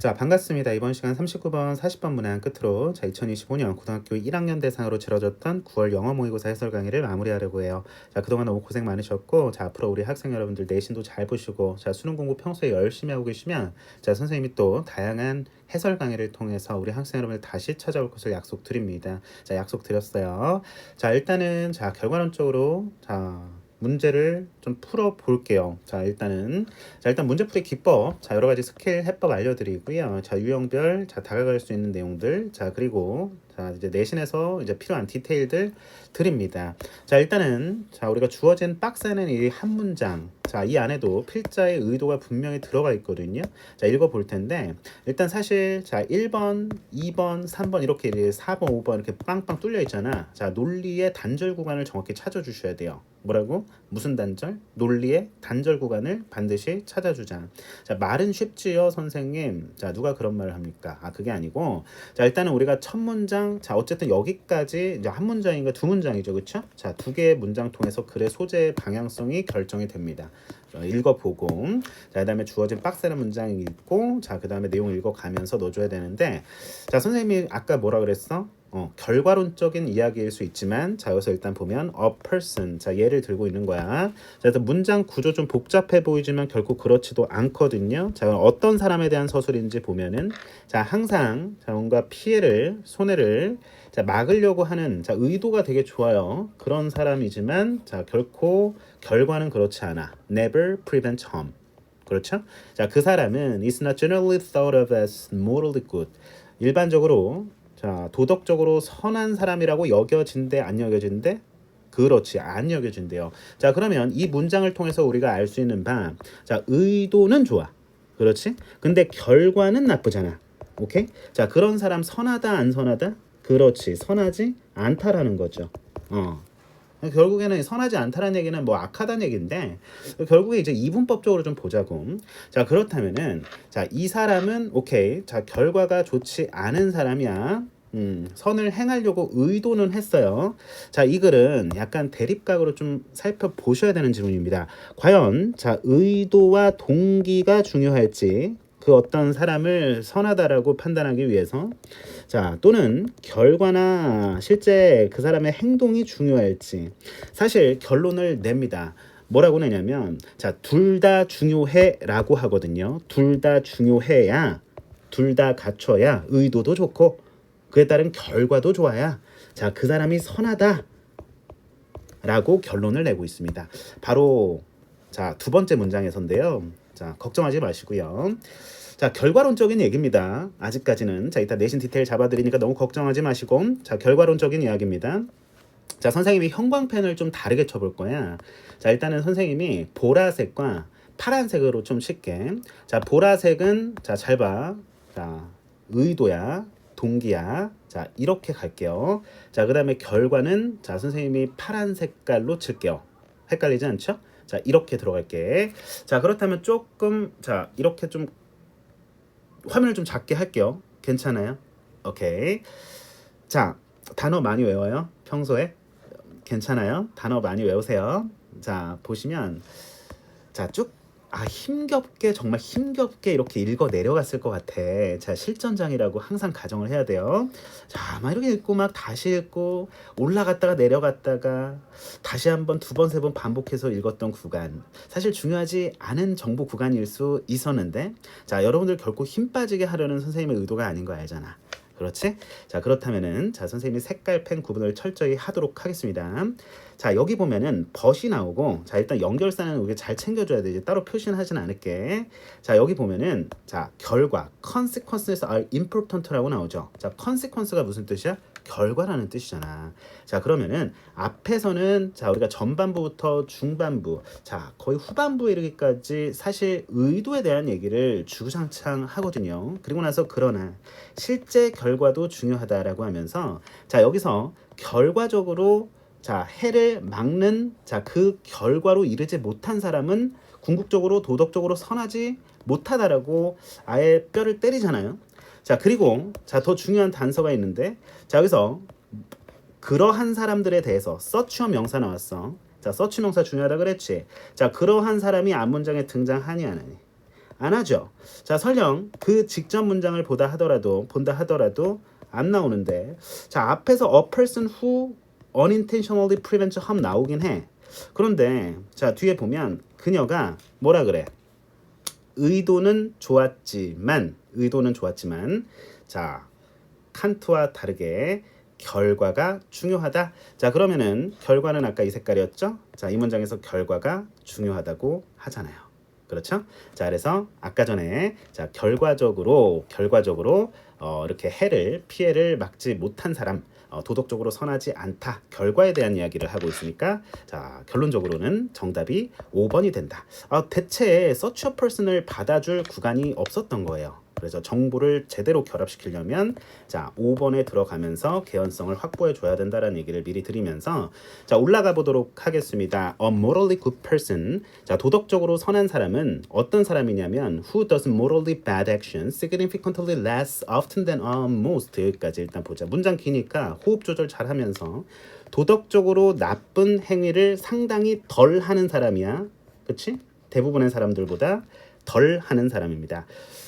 자, 반갑습니다. 이번 시간 39번, 40번 문항 끝으로 2025년 고등학교 1학년 대상으로 치러졌던 9월 영어 모의고사 해설 강의를 마무리하려고 해요. 자, 그동안 너무 고생 많으셨고, 자, 앞으로 우리 학생 여러분들 내신도 잘 보시고, 자, 수능 공부 평소에 열심히 하고 계시면, 자, 선생님이 또 다양한 해설 강의를 통해서 우리 학생 여러분을 다시 찾아올 것을 약속드립니다. 자, 약속드렸어요. 자, 일단은, 자, 결과론적으로, 문제를 좀 풀어 볼게요. 일단 문제풀이 기법, 여러 가지 스킬 해법 알려드리고요. 자, 유형별, 다가갈 수 있는 내용들, 그리고 이제 내신에서 이제 필요한 디테일들 드립니다. 일단은 우리가 주어진 박스에는 이 한 문장, 이 안에도 필자의 의도가 분명히 들어가 있거든요. 읽어볼 텐데, 일단 사실 1번, 2번, 3번 이렇게 4번, 5번 이렇게 빵빵 뚫려 있잖아. 논리의 단절 구간을 정확히 찾아주셔야 돼요. 뭐라고? 무슨 단절? 논리의 단절 구간을 반드시 찾아주자. 말은 쉽지요, 선생님. 누가 그런 말을 합니까? 그게 아니고, 일단은 우리가 첫 문장, 어쨌든 여기까지 이제 한 문장인가 두 문장이죠, 그렇죠? 두 개의 문장 통해서 글의 소재의 방향성이 결정이 됩니다. 읽어보고, 그다음에 주어진 박스라는 문장 읽고, 그다음에 내용 읽어가면서 넣어줘야 되는데, 선생님이 아까 뭐라 그랬어? 결과론적인 이야기일 수 있지만, 여기서 일단 보면 a person, 얘를 들고 있는 거야. 그래서 문장 구조 좀 복잡해 보이지만 결코 그렇지도 않거든요. 어떤 사람에 대한 서술인지 보면은, 항상 뭔가 피해를, 손해를 막으려고 하는 의도가 되게 좋아요. 그런 사람이지만 결코 결과는 그렇지 않아. Never prevent harm. 그렇죠? 그 사람은 is not generally thought of as morally good. 일반적으로 도덕적으로 선한 사람이라고 여겨진대, 안 여겨진대? 그렇지, 안 여겨진대요. 그러면 이 문장을 통해서 우리가 알 수 있는 바, 의도는 좋아. 그렇지? 근데 결과는 나쁘잖아. 오케이? 그런 사람 선하다, 안 선하다? 그렇지, 선하지 않다라는 거죠. 결국에는 선하지 않다라는 얘기는 뭐 악하다는 얘기인데, 결국에 이제 이분법적으로 좀 보자고. 그렇다면은, 이 사람은 오케이, 결과가 좋지 않은 사람이야. 선을 행하려고 의도는 했어요. 이 글은 약간 대립각으로 좀 살펴보셔야 되는 질문입니다. 과연 의도와 동기가 중요할지, 그 어떤 사람을 선하다라고 판단하기 위해서, 또는 결과나 실제 그 사람의 행동이 중요할지, 사실 결론을 냅니다. 뭐라고 내냐면, 둘 다 중요해라고 하거든요. 둘 다 중요해야, 둘 다 갖춰야 의도도 좋고 그에 따른 결과도 좋아야 그 사람이 선하다 라고 결론을 내고 있습니다. 바로 두 번째 문장에서인데요. 걱정하지 마시고요. 결과론적인 얘기입니다. 아직까지는. 이따 내신 디테일 잡아드리니까 너무 걱정하지 마시고, 결과론적인 이야기입니다. 선생님이 형광펜을 좀 다르게 쳐볼 거야. 일단은 선생님이 보라색과 파란색으로 좀 쉽게. 보라색은 잘 봐. 의도야, 동기야. 이렇게 갈게요. 그 다음에 결과는 선생님이 파란 색깔로 칠게요. 헷갈리지 않죠? 이렇게 들어갈게. 그렇다면 조금 이렇게 좀 화면을 좀 작게 할게요. 괜찮아요? 오케이. 단어 많이 외워요? 평소에? 괜찮아요? 단어 많이 외우세요. 보시면 쭉 힘겹게, 정말 힘겹게 이렇게 읽어 내려갔을 것 같아. 실전장이라고 항상 가정을 해야 돼요. 막 이렇게 읽고 막 다시 읽고 올라갔다가 내려갔다가 다시 한번 두 번, 세 번 반복해서 읽었던 구간. 사실 중요하지 않은 정보 구간일 수 있었는데, 여러분들 결코 힘 빠지게 하려는 선생님의 의도가 아닌 거 알잖아. 그렇지? 그렇다면은 선생님이 색깔 펜 구분을 철저히 하도록 하겠습니다. 여기 보면은 벗이 나오고, 일단 연결사는 우리가 잘 챙겨줘야 돼. 이제 따로 표시는 하진 않을게. 여기 보면은 결과 consequences are important라고 나오죠. consequence가 무슨 뜻이야? 결과라는 뜻이잖아. 그러면은 앞에서는 우리가 전반부부터 중반부, 거의 후반부에 이르기까지 사실 의도에 대한 얘기를 주구장창 하거든요. 그리고 나서 그러나 실제 결과도 중요하다라고 하면서, 여기서 결과적으로 해를 막는 그 결과로 이르지 못한 사람은 궁극적으로 도덕적으로 선하지 못하다라고 아예 뼈를 때리잖아요. 그리고 더 중요한 단서가 있는데, 여기서 그러한 사람들에 대해서 서치어 명사 나왔어. 서치 명사 중요하다 그랬지. 그러한 사람이 앞문장에 등장하니 안 하니? 안 하죠. 자, 설령 그 직전 문장을 본다 하더라도 안 나오는데, 자, 앞에서 a person who unintentionally prevents harm 나오긴 해. 그런데 자, 뒤에 보면 그녀가 뭐라 그래? 의도는 좋았지만 자, 칸트와 다르게 결과가 중요하다. 자, 그러면은 결과는 아까 이 색깔이었죠? 자, 이 문장에서 결과가 중요하다고 하잖아요. 그렇죠? 자, 그래서 아까 전에 자, 결과적으로 이렇게 피해를 막지 못한 사람, 도덕적으로 선하지 않다. 결과에 대한 이야기를 하고 있으니까 자, 결론적으로는 정답이 5번이 된다. 대체 search a person을 받아줄 구간이 없었던 거예요. 그래서 정보를 제대로 결합시키려면 자, 5번에 들어가면서 개연성을 확보해 줘야 된다는 얘기를 미리 드리면서 자, 올라가 보도록 하겠습니다. A morally good person. 자, 도덕적으로 선한 사람은 어떤 사람이냐면 who does morally bad actions significantly less often than most. 여기까지 일단 보자. 문장 기니까 호흡 조절 잘 하면서 도덕적으로 나쁜 행위를 상당히 덜 하는 사람이야. 그치? 대부분의 사람들보다 덜 하는 사람입니다.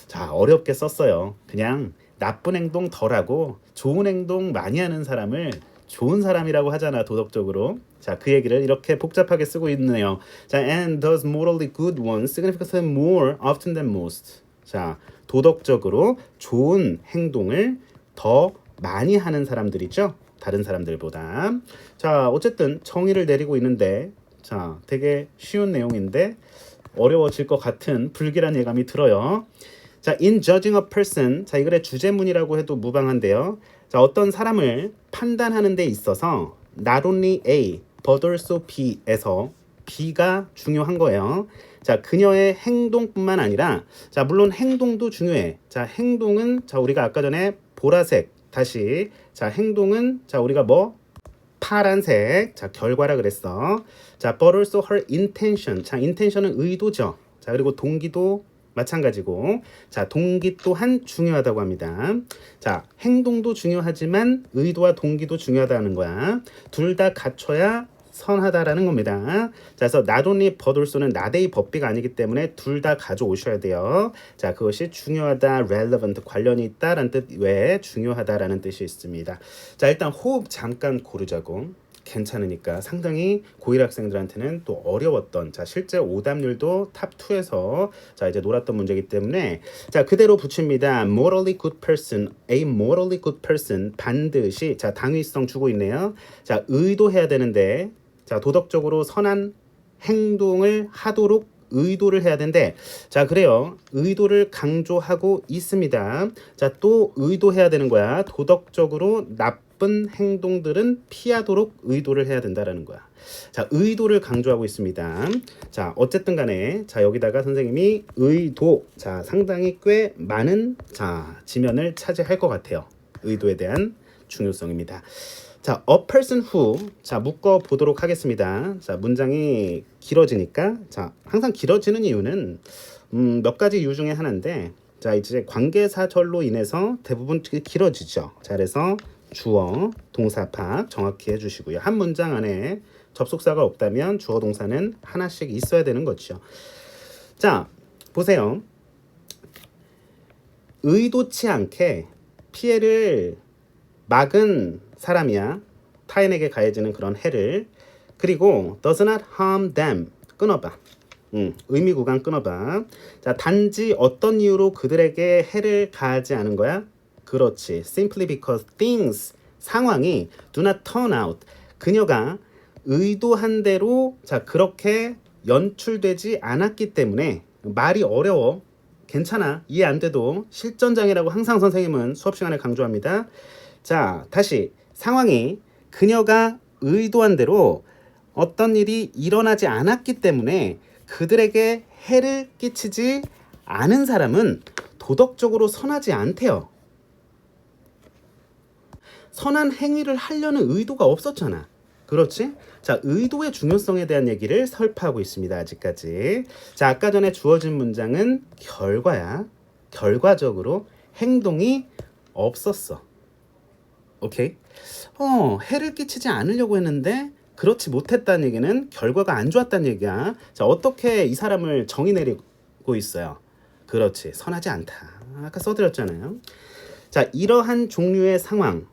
자, 어렵게 썼어요. 그냥 나쁜 행동 덜하고 좋은 행동 많이 하는 사람을 좋은 사람이라고 하잖아, 도덕적으로. 자, 그 얘기를 이렇게 복잡하게 쓰고 있네요. 자, and does morally good ones significantly more often than most. 자, 도덕적으로 좋은 행동을 더 많이 하는 사람들이죠. 다른 사람들보다. 자, 어쨌든 정의를 내리고 있는데 자, 되게 쉬운 내용인데 어려워질 것 같은 불길한 예감이 들어요. 자, in judging a person. 자, 이 글의 주제문이라고 해도 무방한데요. 자, 어떤 사람을 판단하는 데 있어서 not only A, but also B에서 B가 중요한 거예요. 자, 그녀의 행동뿐만 아니라 자, 물론 행동도 중요해. 자, 행동은 자, 우리가 아까 전에 보라색 다시 자, 행동은 자, 우리가 파란색. 자, 결과라 그랬어. 자, but also her intention. 자, intention은 의도죠. 자, 그리고 동기도 마찬가지고. 자, 동기 또한 중요하다고 합니다. 자, 행동도 중요하지만 의도와 동기도 중요하다는 거야. 둘 다 갖춰야 선하다라는 겁니다. 자, 그래서 not only but also는 나대의 법비가 아니기 때문에 둘 다 가져오셔야 돼요. 자, 그것이 중요하다, relevant, 관련이 있다라는 뜻 외에 중요하다라는 뜻이 있습니다. 자, 일단 호흡 잠깐 고르자고. 괜찮으니까 상당히 고1 학생들한테는 또 어려웠던 자, 실제 오답률도 탑2에서 자, 이제 놀았던 문제이기 때문에 자, 그대로 붙입니다. morally good person, a morally good person 반드시 자, 당위성 주고 있네요. 자, 의도해야 되는데 자, 도덕적으로 선한 행동을 하도록 의도를 해야 되는데 자, 그래요. 의도를 강조하고 있습니다. 자, 또 의도해야 되는 거야. 도덕적으로 나쁜 행동들은 피하도록 의도를 해야 된다라는 거야. 자, 의도를 강조하고 있습니다. 자, 어쨌든 간에 자, 여기다가 선생님이 의도 자, 상당히 꽤 많은 자, 지면을 차지할 것 같아요. 의도에 대한 중요성입니다. 자, a person who 자, 묶어 보도록 하겠습니다. 자, 문장이 길어지니까 자, 항상 길어지는 이유는 몇 가지 이유 중에 하나인데 자, 이제 관계사절로 인해서 대부분 길어지죠. 자, 그래서 주어, 동사 파악 정확히 해주시고요. 한 문장 안에 접속사가 없다면 주어 동사는 하나씩 있어야 되는 거죠. 자, 보세요. 의도치 않게 피해를 막은 사람이야. 타인에게 가해지는 그런 해를. 그리고 does not harm them. 끊어봐. 의미 구간 끊어봐. 자, 단지 어떤 이유로 그들에게 해를 가하지 않은 거야? 그렇지. simply because things 상황이 do not turn out. 그녀가 의도한 대로 자, 그렇게 연출되지 않았기 때문에 말이 어려워. 괜찮아. 이해 안 돼도 실전장애라고 항상 선생님은 수업 시간에 강조합니다. 자, 다시 상황이 그녀가 의도한 대로 어떤 일이 일어나지 않았기 때문에 그들에게 해를 끼치지 않은 사람은 도덕적으로 선하지 않대요. 선한 행위를 하려는 의도가 없었잖아. 그렇지? 자, 의도의 중요성에 대한 얘기를 설파하고 있습니다. 아직까지. 자, 아까 전에 주어진 문장은 결과야. 결과적으로 행동이 없었어. 오케이? 해를 끼치지 않으려고 했는데 그렇지 못했다는 얘기는 결과가 안 좋았다는 얘기야. 자, 어떻게 이 사람을 정의 내리고 있어요? 그렇지. 선하지 않다. 아까 써드렸잖아요. 자, 이러한 종류의 상황.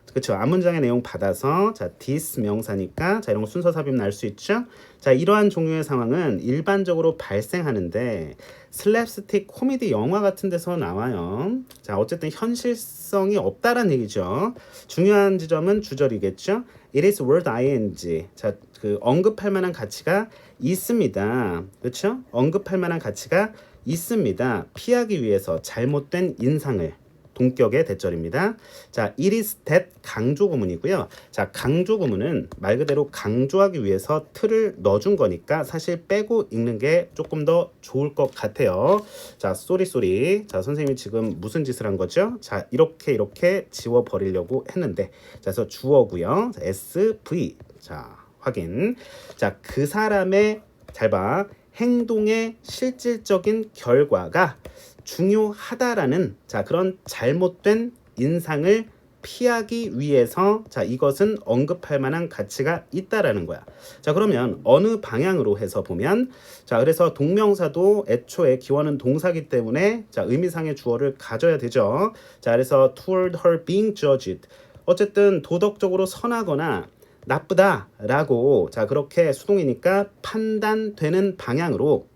그렇죠. 앞문장의 내용 받아서 자, this 명사니까 자, 이런 거 순서 삽입 날 수 있죠. 자, 이러한 종류의 상황은 일반적으로 발생하는데 슬랩스틱 코미디 영화 같은 데서 나와요. 자, 어쨌든 현실성이 없다란 얘기죠. 중요한 지점은 주절이겠죠. It is worth ing. 자, 그 언급할 만한 가치가 있습니다. 그렇죠? 언급할 만한 가치가 있습니다. 피하기 위해서 잘못된 인상을 동격의 대절입니다. 자, it is that 강조 구문이고요. 자, 강조 구문은 말 그대로 강조하기 위해서 틀을 넣어준 거니까 사실 빼고 읽는 게 조금 더 좋을 것 같아요. 자, 쏘리. 자, 선생님이 지금 무슨 짓을 한 거죠? 자, 이렇게 지워 버리려고 했는데, 자, 그래서 주어고요. 자, SV. 자, 확인. 자, 그 사람의 잘 봐. 행동의 실질적인 결과가 중요하다라는 자, 그런 잘못된 인상을 피하기 위해서 자, 이것은 언급할 만한 가치가 있다라는 거야. 자, 그러면 어느 방향으로 해서 보면 자, 그래서 동명사도 애초에 기원은 동사기 때문에 자, 의미상의 주어를 가져야 되죠. 자, 그래서 toward her being judged. 어쨌든 도덕적으로 선하거나 나쁘다라고 자, 그렇게 수동이니까 판단되는 방향으로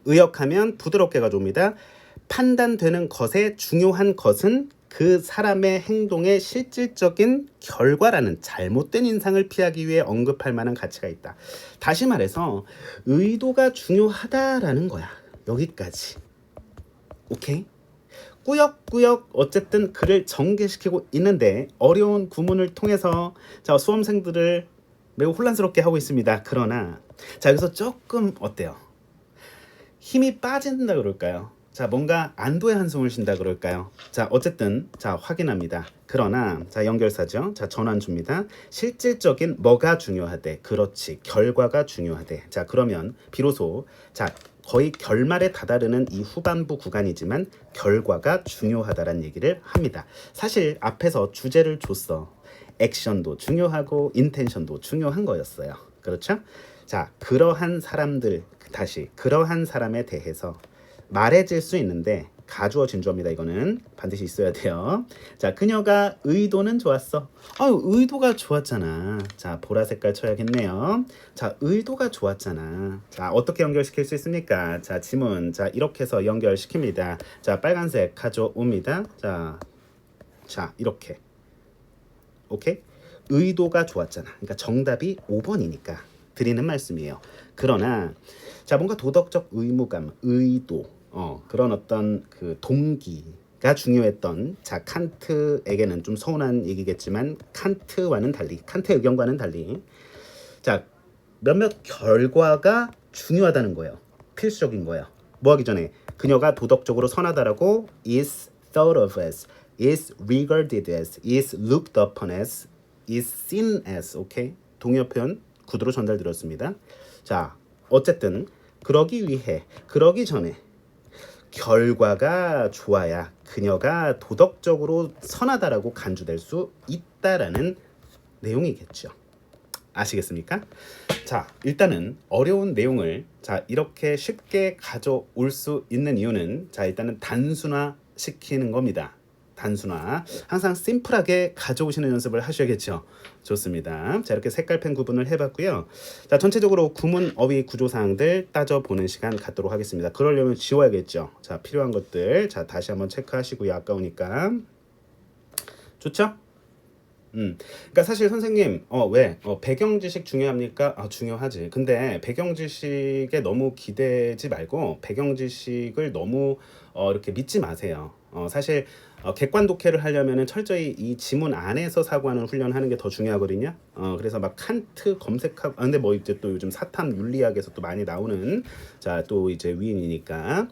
의역하면 부드럽게 가져옵니다. 판단되는 것의 중요한 것은 그 사람의 행동의 실질적인 결과라는 잘못된 인상을 피하기 위해 언급할 만한 가치가 있다. 다시 말해서 의도가 중요하다라는 거야. 여기까지. 오케이? 꾸역꾸역 어쨌든 글을 전개시키고 있는데 어려운 구문을 통해서 자, 수험생들을 매우 혼란스럽게 하고 있습니다. 그러나 자, 여기서 조금 어때요? 힘이 빠진다 그럴까요? 자, 뭔가 안도의 한숨을 쉰다 그럴까요? 자, 어쨌든 자, 확인합니다. 그러나 자, 연결사죠. 자, 전환 줍니다. 실질적인 뭐가 중요하대? 그렇지. 결과가 중요하대. 자, 그러면 비로소 자, 거의 결말에 다다르는 이 후반부 구간이지만 결과가 중요하다란 얘기를 합니다. 사실 앞에서 주제를 줬어. 액션도 중요하고 인텐션도 중요한 거였어요. 그렇죠? 자, 그러한 사람들 다시 그러한 사람에 대해서 말해질 수 있는데 가주어 진주어입니다. 이거는 반드시 있어야 돼요. 자, 그녀가 의도는 좋았어. 의도가 좋았잖아. 자, 보라 색깔 쳐야겠네요. 자, 의도가 좋았잖아. 자, 어떻게 연결시킬 수 있습니까? 자, 지문. 자, 이렇게 해서 연결시킵니다. 자, 빨간색 가져옵니다. 자, 이렇게. 오케이? 의도가 좋았잖아. 그러니까 정답이 5번이니까 드리는 말씀이에요. 그러나 자, 뭔가 도덕적 의무감, 의도, 그런 어떤 그 동기가 중요했던 자, 칸트에게는 좀 서운한 얘기겠지만 칸트와는 달리, 칸트의 의견과는 달리 자, 몇몇 결과가 중요하다는 거예요. 필수적인 거예요. 뭐 하기 전에 그녀가 도덕적으로 선하다라고 is thought of as, is regarded as, is looked upon as, is seen as. 오케이? 동의어 표현 구두로 전달드렸습니다. 자, 어쨌든 그러기 전에 결과가 좋아야 그녀가 도덕적으로 선하다라고 간주될 수 있다라는 내용이겠죠. 아시겠습니까? 자, 일단은 어려운 내용을 자, 이렇게 쉽게 가져올 수 있는 이유는 자, 일단은 단순화 시키는 겁니다. 단순화. 항상 심플하게 가져오시는 연습을 하셔야겠죠. 좋습니다. 자, 이렇게 색깔펜 구분을 해봤고요. 자, 전체적으로 구문, 어휘, 구조사항들 따져보는 시간 갖도록 하겠습니다. 그러려면 지워야겠죠. 자, 필요한 것들 자, 다시 한번 체크하시고요. 아까우니까. 좋죠? 그러니까 사실 선생님 왜 배경 지식 중요합니까? 중요하지. 근데 배경 지식에 너무 기대지 말고 배경 지식을 너무 이렇게 믿지 마세요. 사실 객관 독해를 하려면은 철저히 이 지문 안에서 사고하는 훈련하는 게 더 중요하거든요. 그래서 막 칸트 검색하고 근데 뭐 이제 또 요즘 사탐 윤리학에서 또 많이 나오는 자, 또 이제 위인이니까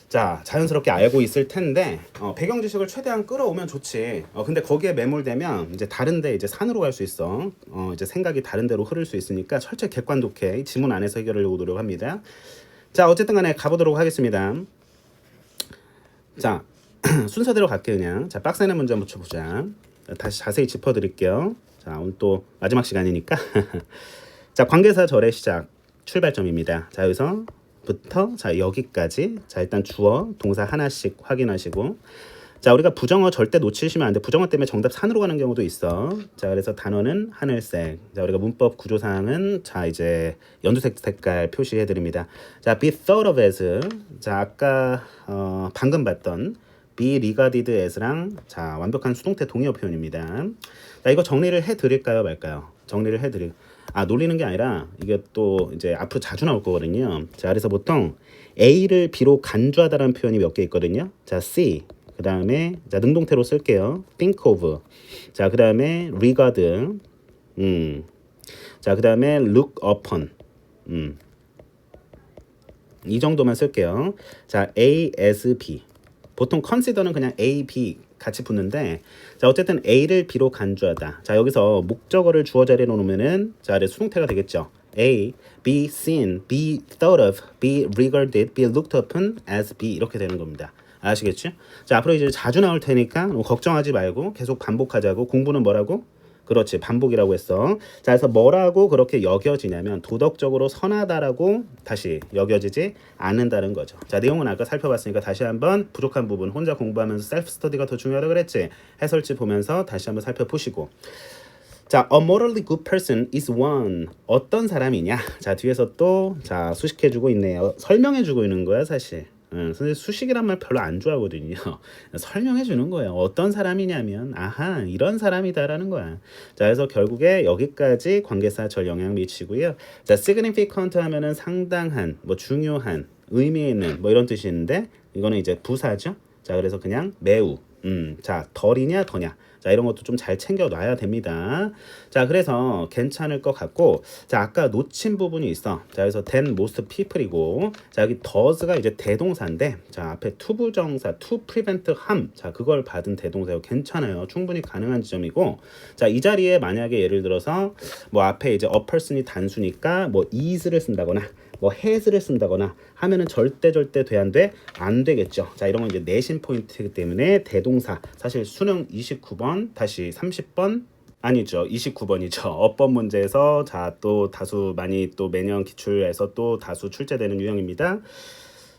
자, 자연스럽게 알고 있을 텐데 배경 지식을 최대한 끌어오면 좋지. 근데 거기에 매몰되면 이제 다른데 이제 산으로 갈 수 있어. 이제 생각이 다른 데로 흐를 수 있으니까 철저히 객관 독해 지문 안에서 해결하려고 노력합니다. 자, 어쨌든 간에 가보도록 하겠습니다. 자, 순서대로 갈게요. 그냥 자, 빡세는 문제 한번 쳐보자. 다시 자세히 짚어드릴게요. 자, 오늘 또 마지막 시간이니까 자, 관계사 절의 시작 출발점입니다. 자, 여기서 부터 자 여기까지 자 일단 주어 동사 하나씩 확인하시고 자 우리가 부정어 절대 놓치시면 안 돼. 부정어 때문에 정답 산으로 가는 경우도 있어. 자 그래서 단어는 하늘색. 자 우리가 문법 구조상은 자 이제 연두색 색깔 표시해 드립니다. 자 be thought of as 자 아까 방금 봤던 be regarded as랑 자 완벽한 수동태 동의어 표현입니다. 자 이거 정리를 해 드릴까요 말까요? 정리를 해 드릴. 놀리는 게 아니라 이게 또 이제 앞으로 자주 나올 거거든요. 자 그래서 보통 A를 B로 간주하다라는 표현이 몇 개 있거든요. 자 C 그 다음에 자 능동태로 쓸게요. think of. 자 그 다음에 regard. 자 그 다음에 look upon. 이 정도만 쓸게요. 자 A as B. 보통 consider는 그냥 A, B 같이 붙는데 자 어쨌든 A를 B로 간주하다. 자 여기서 목적어를 주어 자리에 놓으면은 자 아래 수동태가 되겠죠. A, be seen, be thought of, be regarded, be looked upon as B 이렇게 되는 겁니다. 아시겠죠? 자 앞으로 이제 자주 나올 테니까 걱정하지 말고 계속 반복하자고. 공부는 뭐라고? 그렇지 반복이라고 했어. 자 그래서 뭐라고 그렇게 여겨지냐면 도덕적으로 선하다라고 다시 여겨지지 않는다는 거죠. 자 내용은 아까 살펴봤으니까 다시 한번 부족한 부분 혼자 공부하면서 셀프 스터디가 더 중요하다고 그랬지. 해설지 보면서 다시 한번 살펴보시고 자, a morally good person is one. 어떤 사람이냐? 자, 뒤에서 또 자, 수식해주고 있네요. 설명해주고 있는 거야, 사실. 선생님 수식이란 말 별로 안 좋아하거든요. 설명해주는 거예요. 어떤 사람이냐면, 아하, 이런 사람이다라는 거야. 자, 그래서 결국에 여기까지 관계사 절 영향 미치고요. 자, significant 하면은 상당한, 뭐 중요한, 의미 있는, 뭐 이런 뜻이 있는데, 이거는 이제 부사죠. 자, 그래서 그냥 매우. 자, 덜이냐, 더냐. 자 이런 것도 좀 잘 챙겨 놔야 됩니다. 자 그래서 괜찮을 것 같고 자 아까 놓친 부분이 있어. 자 그래서 then most people이고 자 여기 does가 이제 대동사인데 자 앞에 투부정사 to prevent harm 자 그걸 받은 대동사요. 괜찮아요. 충분히 가능한 지점이고 자 이 자리에 만약에 예를 들어서 뭐 앞에 이제 a person이 단수니까 뭐 is를 쓴다거나 뭐 has를 쓴다거나 하면은 절대 돼안돼 안 되겠죠. 자 이런 건 이제 내신 포인트이기 때문에 대동사 사실 수능 29번 다시 30번 아니죠 29번이죠. 어법 문제에서 자 또 다수 많이 또 매년 기출에서 또 다수 출제되는 유형입니다.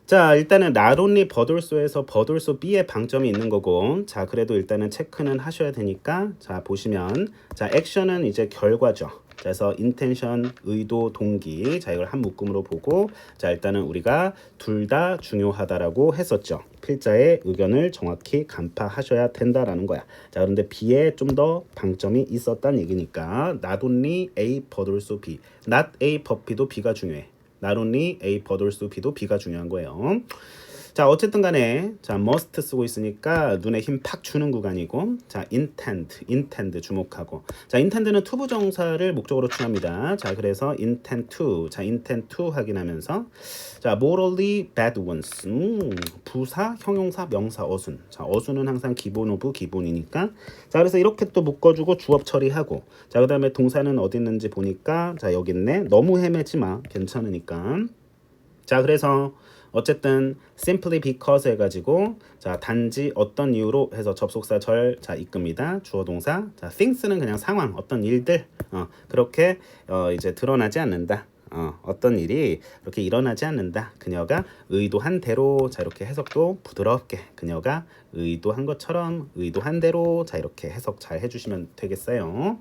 자 일단은 not only but also에서 but also B의 방점이 있는 거고 자 그래도 일단은 체크는 하셔야 되니까 자 보시면 자 액션은 이제 결과죠. 그래서 intention, 의도, 동기 자 이걸 한 묶음으로 보고 자 일단은 우리가 둘 다 중요하다라고 했었죠. 필자의 의견을 정확히 간파하셔야 된다라는 거야. 자 그런데 B에 좀 더 방점이 있었다는 얘기니까 not only A but also B not A but B도 B가 중요해. not only A but also B도 B가 중요한 거예요. 자 어쨌든 간에 자 must 쓰고 있으니까 눈에 힘 팍 주는 구간이고 자 intend 주목하고 자 intend는 투부정사를 목적으로 취합니다. 자 그래서 intend to 확인하면서 자 morally bad ones 부사 형용사 명사 어순 자 어순은 항상 기본 오브 기본이니까 자 그래서 이렇게 또 묶어주고 주업 처리하고 자 그 다음에 동사는 어디 있는지 보니까 자 여기 있네. 너무 헤매지 마 괜찮으니까 자 그래서 어쨌든 simply because 해가지고 자 단지 어떤 이유로 해서 접속사 절 자 이끕니다. 주어 동사 자 things는 그냥 상황 어떤 일들 그렇게 이제 드러나지 않는다. 어떤 일이 그렇게 일어나지 않는다. 그녀가 의도한 대로 자 이렇게 해석도 부드럽게 그녀가 의도한 것처럼 의도한 대로 자 이렇게 해석 잘 해주시면 되겠어요.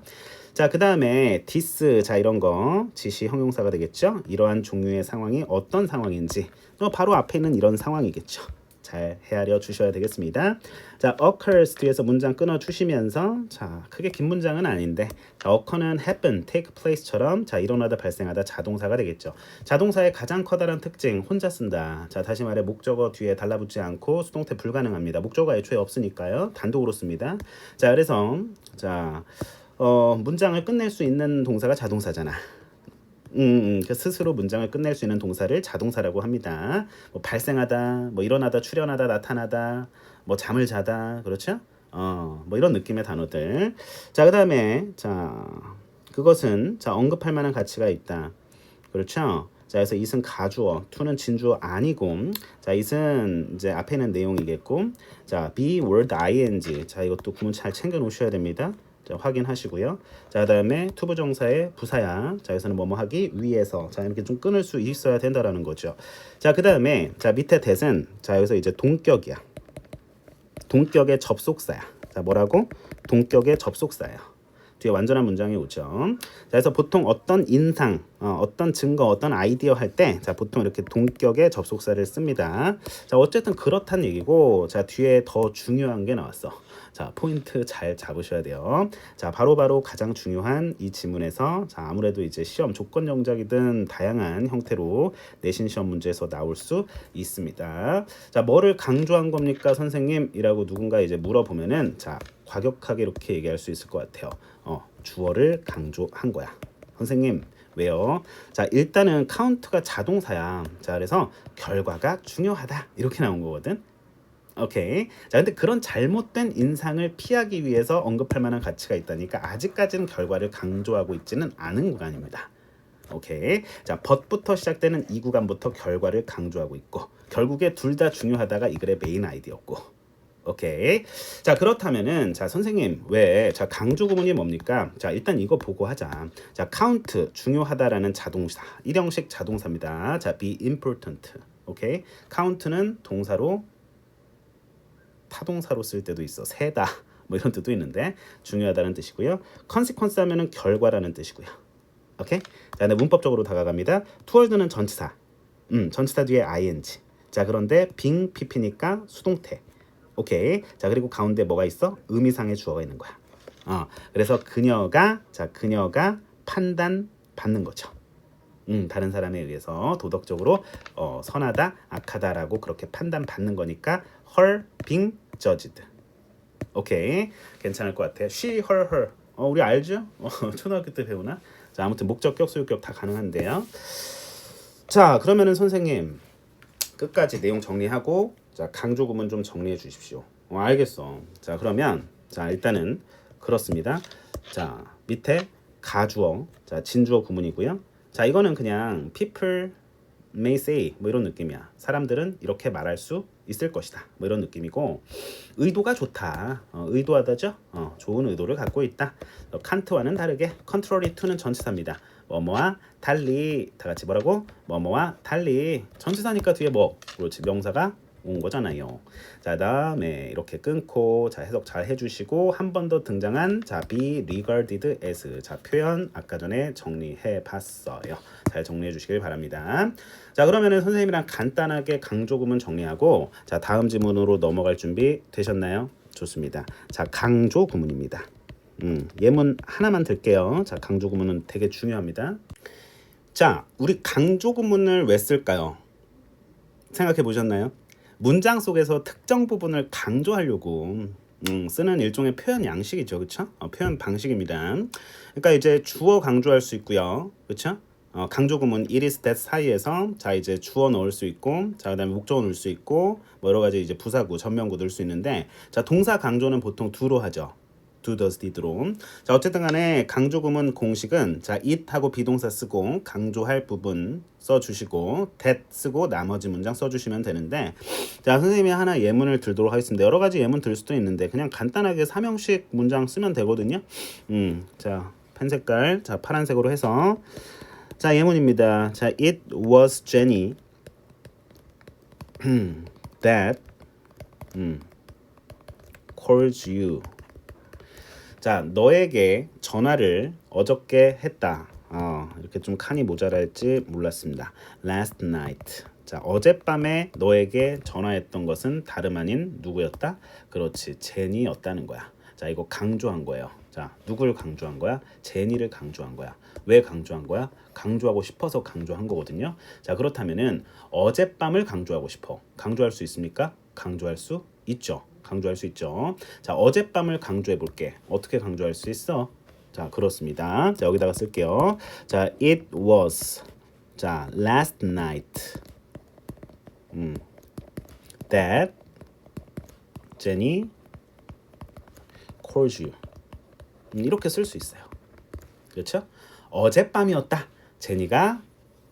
자, 그 다음에 this 자 이런 거 지시 형용사가 되겠죠. 이러한 종류의 상황이 어떤 상황인지 바로 앞에 있는 이런 상황이겠죠. 잘 헤아려 주셔야 되겠습니다. 자, occurs 뒤에서 문장 끊어 주시면서 자 크게 긴 문장은 아닌데 자, occur는 happen, take place처럼 자 일어나다 발생하다 자동사가 되겠죠. 자동사의 가장 커다란 특징 혼자 쓴다. 자 다시 말해 목적어 뒤에 달라붙지 않고 수동태 불가능합니다. 목적어가 애초에 없으니까요. 단독으로 씁니다. 자 그래서 자 문장을 끝낼 수 있는 동사가 자동사잖아. 스스로 문장을 끝낼 수 있는 동사를 자동사라고 합니다. 뭐 발생하다, 뭐 일어나다, 출현하다, 나타나다, 뭐 잠을 자다, 그렇죠? 뭐 이런 느낌의 단어들. 자, 그다음에 자 그것은 자 언급할 만한 가치가 있다. 그렇죠? 자, 그래서 it은 가주어, to는 진주어 아니고, 자, it은 이제 앞에 있는 내용이겠고, 자, be word ing, 자, 이것도 구문 잘 챙겨 놓으셔야 됩니다. 자, 확인하시고요. 자, 그다음에 투부정사의 부사야. 자, 여기서는 뭐뭐 하기 위해서. 자, 이렇게 좀 끊을 수 있어야 된다라는 거죠. 자, 그다음에 자, 밑에 that은 자, 여기서 이제 동격이야. 동격의 접속사야. 자, 뭐라고? 동격의 접속사야. 뒤에 완전한 문장이 오죠. 자, 그래서 보통 어떤 인상, 어떤 증거, 어떤 아이디어 할 때, 자, 보통 이렇게 동격의 접속사를 씁니다. 자, 어쨌든 그렇다는 얘기고, 자, 뒤에 더 중요한 게 나왔어. 자, 포인트 잘 잡으셔야 돼요. 자, 바로바로 가장 중요한 이 지문에서, 자, 아무래도 이제 시험 조건 영작이든 다양한 형태로 내신 시험 문제에서 나올 수 있습니다. 자, 뭐를 강조한 겁니까, 선생님? 이라고 누군가 이제 물어보면은, 자, 과격하게 이렇게 얘기할 수 있을 것 같아요. 주어를 강조한 거야. 선생님, 왜요? 자, 일단은 카운트가 자동사야. 자, 그래서 결과가 중요하다. 이렇게 나온 거거든. 오케이. 자, 근데 그런 잘못된 인상을 피하기 위해서 언급할 만한 가치가 있다니까 아직까지는 결과를 강조하고 있지는 않은 구간입니다. 오케이. 자, but부터 시작되는 이 구간부터 결과를 강조하고 있고 결국에 둘 다 중요하다가 이 글의 메인 아이디어였고. 오케이. 자, 그렇다면은 자, 선생님 왜 자, 강조 구문이 뭡니까? 자, 일단 이거 보고 하자. 자, count 중요하다라는 자동사. 일형식 자동사입니다. 자, be important. 오케이. count는 동사로 타동사로 쓸 때도 있어. 세다. 뭐 이런 뜻도 있는데 중요하다는 뜻이고요. consequence 하면은 결과라는 뜻이고요. 오케이? 자, 근데 문법적으로 다가갑니다. toward는 전치사. 전치사 뒤에 ing. 자, 그런데 being pp니까 수동태. 오케이. 자, 그리고 가운데 뭐가 있어? 의미상의 주어가 있는 거야. 그래서 그녀가 판단 받는 거죠. 다른 사람에 의해서 도덕적으로 선하다, 악하다라고 그렇게 판단 받는 거니까 her being judged. 오케이. 괜찮을 것 같아. she, her. 우리 알죠? 초등학교 때 배우나? 자, 아무튼 목적격, 소유격 다 가능한데요. 자, 그러면은 선생님 끝까지 내용 정리하고 자, 강조 구문 좀 정리해 주십시오. 알겠어. 자, 그러면 자, 일단은 그렇습니다. 자, 밑에 가주어, 자, 진주어 구문이고요. 자, 이거는 그냥 people may say 뭐 이런 느낌이야. 사람들은 이렇게 말할 수 있을 것이다. 뭐 이런 느낌이고 의도가 좋다. 의도하다죠. 좋은 의도를 갖고 있다. 칸트와는 다르게 contrary to는 전치사입니다. 뭐뭐와 달리 다 같이 뭐라고? 뭐뭐와 달리 전치사니까 뒤에 뭐 그렇지 명사가 온 거잖아요. 자, 다음에 이렇게 끊고 자, 해석 잘 해주시고 한 번 더 등장한 자, be regarded as 자, 표현 아까 전에 정리해 봤어요. 잘 정리해 주시길 바랍니다. 자, 그러면은 선생님이랑 간단하게 강조 구문 정리하고 자, 다음 지문으로 넘어갈 준비 되셨나요? 좋습니다. 자, 강조 구문입니다. 예문 하나만 들게요. 자, 강조 구문은 되게 중요합니다. 자, 우리 강조 구문을 왜 쓸까요? 생각해 보셨나요? 문장 속에서 특정 부분을 강조하려고 쓰는 일종의 표현 양식이죠. 그렇죠? 표현 방식입니다. 그러니까 이제 주어 강조할 수 있고요. 그렇죠? 강조 구문 it is that 사이에서 자, 이제 주어 넣을 수 있고 자, 그다음에 목적어 넣을 수 있고 뭐 여러 가지 이제 부사구, 전면구 넣을 수 있는데 자, 동사 강조는 보통 do로 하죠. do, does, did로. 자, 어쨌든 간에 강조 구문 공식은 자, it하고 비동사 쓰고 강조할 부분 써주시고 that 쓰고 나머지 문장 써주시면 되는데 자, 선생님이 하나 예문을 들도록 하겠습니다. 여러 가지 예문 들 수도 있는데 그냥 간단하게 삼형식 문장 쓰면 되거든요. 자, 펜 색깔 자, 파란색으로 해서 자, 예문입니다. 자, it was Jenny that called you. 자, 너에게 전화를 어저께 했다. 이렇게 좀 칸이 모자랄지 몰랐습니다. Last night. 자, 어젯밤에 너에게 전화했던 것은 다름 아닌 누구였다? 그렇지, 제니였다는 거야. 자, 이거 강조한 거예요. 자, 누구를 강조한 거야? 제니를 강조한 거야. 왜 강조한 거야? 강조하고 싶어서 강조한 거거든요. 자, 그렇다면은 어젯밤을 강조하고 싶어. 강조할 수 있습니까? 강조할 수 있죠. 강조할 수 있죠. 자, 어젯밤을 강조해 볼게. 어떻게 강조할 수 있어? 자, 그렇습니다. 자, 여기다가 쓸게요. 자, it was 자, last night that Jenny called you. 이렇게 쓸 수 있어요. 그렇죠? 어젯밤이었다. 제니가